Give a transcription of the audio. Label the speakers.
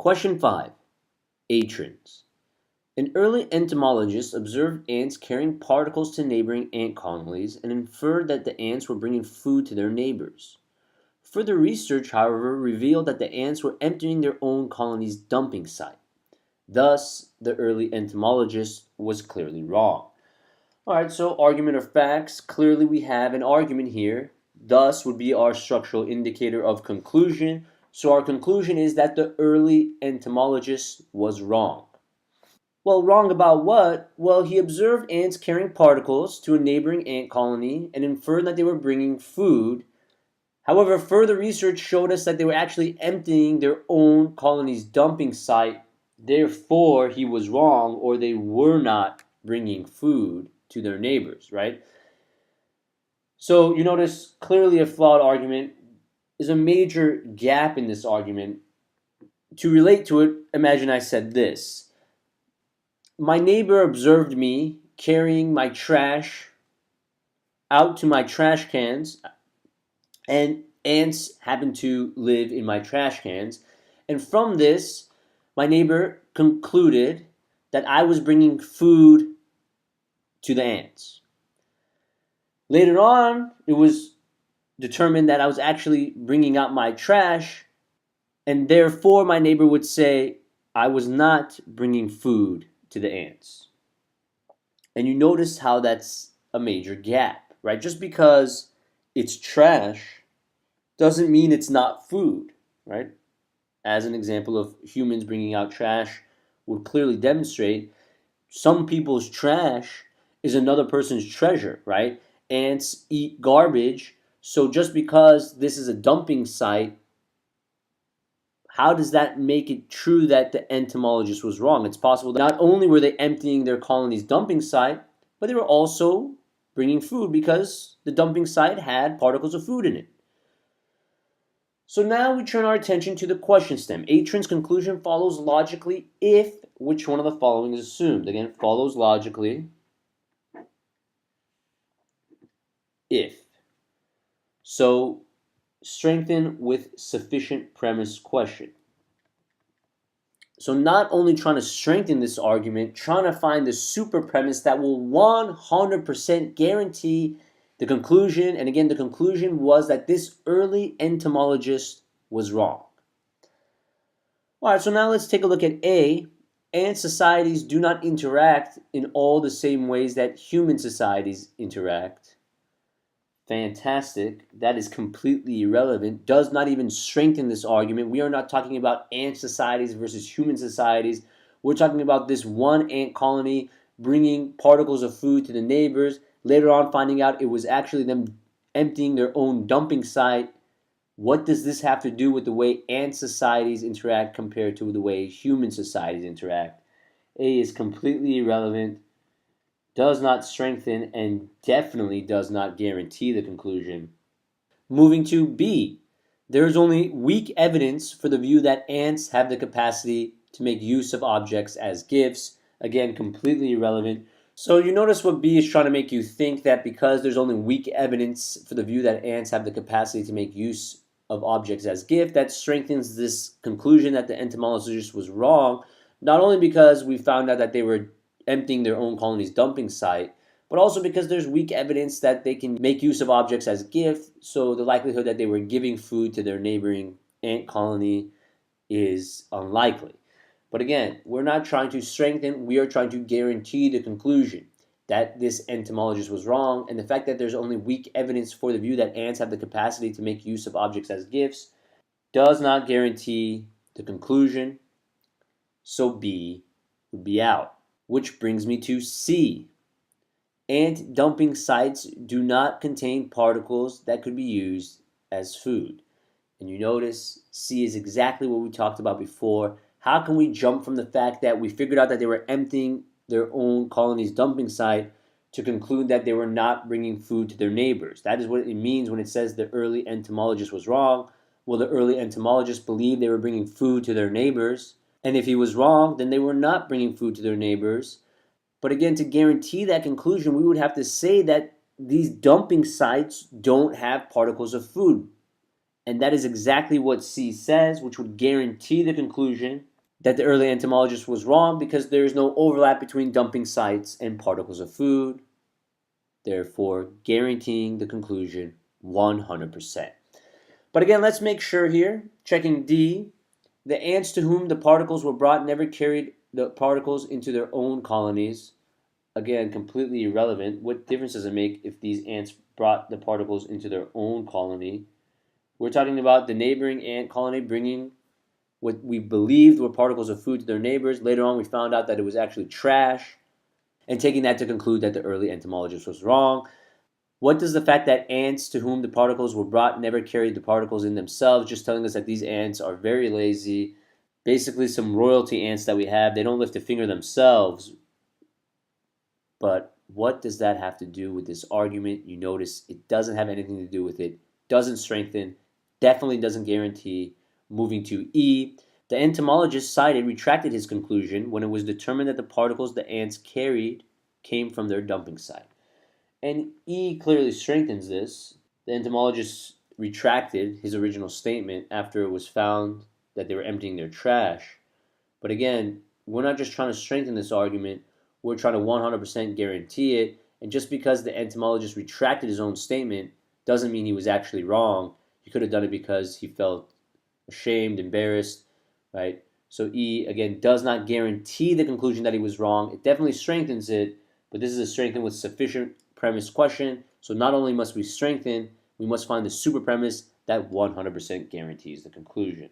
Speaker 1: Question 5. Atrons. An early entomologist observed ants carrying particles to neighboring ant colonies and inferred that the ants were bringing food to their neighbors. Further research, however, revealed that the ants were emptying their own colony's dumping site. Thus, the early entomologist was clearly wrong. Alright, so argument of facts. Clearly we have an argument here. Thus would be our structural indicator of conclusion. So our conclusion is that the early entomologist was wrong. Well, wrong about what? Well, he observed ants carrying particles to a neighboring ant colony and inferred that they were bringing food. However, further research showed us that they were actually emptying their own colony's dumping site. Therefore, he was wrong, or they were not bringing food to their neighbors, right? So you notice clearly a flawed argument. Is a major gap in this argument. To relate to it, imagine I said this. My neighbor observed me carrying my trash out to my trash cans, and ants happen to live in my trash cans. And from this, my neighbor concluded that I was bringing food to the ants. Later on, it was determined that I was actually bringing out my trash, and therefore my neighbor would say I was not bringing food to the ants. And you notice how that's a major gap, right? Just because it's trash doesn't mean it's not food, right? As an example of humans bringing out trash would clearly demonstrate, some people's trash is another person's treasure, right? Ants eat garbage, so just because this is a dumping site, how does that make it true that the entomologist was wrong? It's possible that not only were they emptying their colony's dumping site, but they were also bringing food because the dumping site had particles of food in it. So now we turn our attention to the question stem. Atron's conclusion follows logically if which one of the following is assumed. Again, follows logically if. So strengthen with sufficient premise question. So not only trying to strengthen this argument, trying to find the super premise that will 100% guarantee the conclusion. And again, the conclusion was that this early entomologist was wrong. All right, so now let's take a look at A. Ant societies do not interact in all the same ways that human societies interact. Fantastic. That is completely irrelevant. Does not even strengthen this argument. We are not talking about ant societies versus human societies. We're talking about this one ant colony bringing particles of food to the neighbors. Later on, finding out it was actually them emptying their own dumping site. What does this have to do with the way ant societies interact compared to the way human societies interact? A is completely irrelevant. Does not strengthen, and definitely does not guarantee the conclusion. Moving to B, there is only weak evidence for the view that ants have the capacity to make use of objects as gifts. Again, completely irrelevant. So you notice what B is trying to make you think that because there's only weak evidence for the view that ants have the capacity to make use of objects as gift, that strengthens this conclusion that the entomologist was wrong, not only because we found out that they were emptying their own colony's dumping site, but also because there's weak evidence that they can make use of objects as gift, so the likelihood that they were giving food to their neighboring ant colony is unlikely. But again, we're not trying to strengthen, we are trying to guarantee the conclusion that this entomologist was wrong, and the fact that there's only weak evidence for the view that ants have the capacity to make use of objects as gifts does not guarantee the conclusion, so B would be out. Which brings me to C. Ant dumping sites do not contain particles that could be used as food. And you notice C is exactly what we talked about before. How can we jump from the fact that we figured out that they were emptying their own colony's dumping site to conclude that they were not bringing food to their neighbors? That is what it means when it says the early entomologist was wrong. Well, the early entomologist believed they were bringing food to their neighbors. And if he was wrong, then they were not bringing food to their neighbors. But again, to guarantee that conclusion, we would have to say that these dumping sites don't have particles of food. And that is exactly what C says, which would guarantee the conclusion that the early entomologist was wrong because there is no overlap between dumping sites and particles of food, therefore guaranteeing the conclusion 100%. But again, let's make sure here, checking D, the ants to whom the particles were brought never carried the particles into their own colonies. Again, completely irrelevant. What difference does it make if these ants brought the particles into their own colony? We're talking about the neighboring ant colony bringing what we believed were particles of food to their neighbors. Later on, we found out that it was actually trash, and taking that to conclude that the early entomologist was wrong. What does the fact that ants to whom the particles were brought never carried the particles in themselves, just telling us that these ants are very lazy? Basically, some royalty ants that we have, they don't lift a finger themselves. But what does that have to do with this argument? You notice it doesn't have anything to do with it, doesn't strengthen, definitely doesn't guarantee. Moving to E, the entomologist cited retracted his conclusion when it was determined that the particles the ants carried came from their dumping site. And E clearly strengthens this. The entomologist retracted his original statement after it was found that they were emptying their trash. But again, we're not just trying to strengthen this argument, we're trying to 100% guarantee it. And just because the entomologist retracted his own statement doesn't mean he was actually wrong. He could have done it because he felt ashamed, embarrassed, right? So E, again, does not guarantee the conclusion that he was wrong. It definitely strengthens it, but this is a strengthen with sufficient premise question. So not only must we strengthen, we must find the super premise that 100% guarantees the conclusion.